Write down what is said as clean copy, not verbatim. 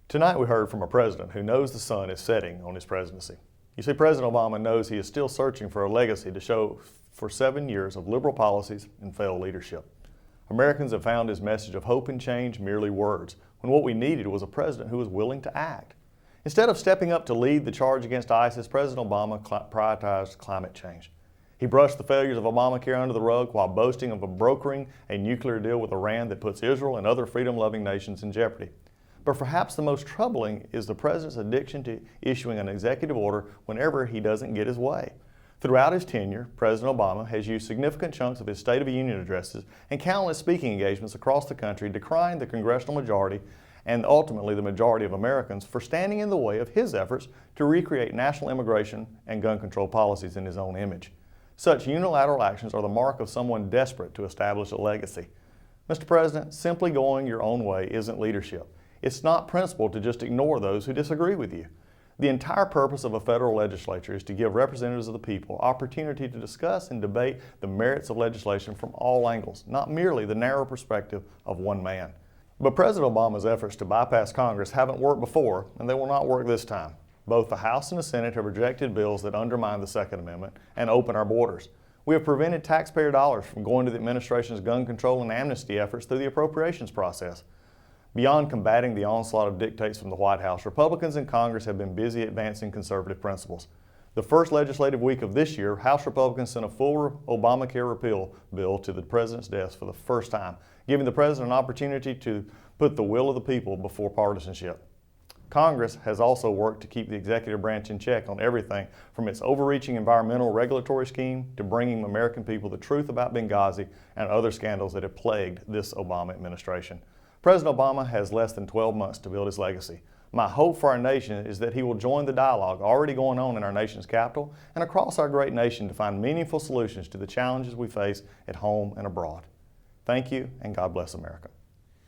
Tonight we heard from a president who knows the sun is setting on his presidency. You see, President Obama knows he is still searching for a legacy to show for 7 years of liberal policies and failed leadership. Americans have found his message of hope and change merely words, when what we needed was a president who was willing to act. Instead of stepping up to lead the charge against ISIS, President Obama prioritized climate change. He brushed the failures of Obamacare under the rug while boasting of brokering a nuclear deal with Iran that puts Israel and other freedom-loving nations in jeopardy. But perhaps the most troubling is the president's addiction to issuing an executive order whenever he doesn't get his way. Throughout his tenure, President Obama has used significant chunks of his State of the Union addresses and countless speaking engagements across the country decrying the congressional majority and ultimately the majority of Americans for standing in the way of his efforts to recreate national immigration and gun control policies in his own image. Such unilateral actions are the mark of someone desperate to establish a legacy. Mr. President, simply going your own way isn't leadership. It's not principled to just ignore those who disagree with you. The entire purpose of a federal legislature is to give representatives of the people opportunity to discuss and debate the merits of legislation from all angles, not merely the narrow perspective of one man. But President Obama's efforts to bypass Congress haven't worked before, and they will not work this time. Both the House and the Senate have rejected bills that undermine the Second Amendment and open our borders. We have prevented taxpayer dollars from going to the administration's gun control and amnesty efforts through the appropriations process. Beyond combating the onslaught of dictates from the White House, Republicans in Congress have been busy advancing conservative principles. The first legislative week of this year, House Republicans sent a full Obamacare repeal bill to the president's desk for the first time, giving the president an opportunity to put the will of the people before partisanship. Congress has also worked to keep the executive branch in check on everything from its overreaching environmental regulatory scheme to bringing American people the truth about Benghazi and other scandals that have plagued this Obama administration. President Obama has less than 12 months to build his legacy. My hope for our nation is that he will join the dialogue already going on in our nation's capital and across our great nation to find meaningful solutions to the challenges we face at home and abroad. Thank you, and God bless America.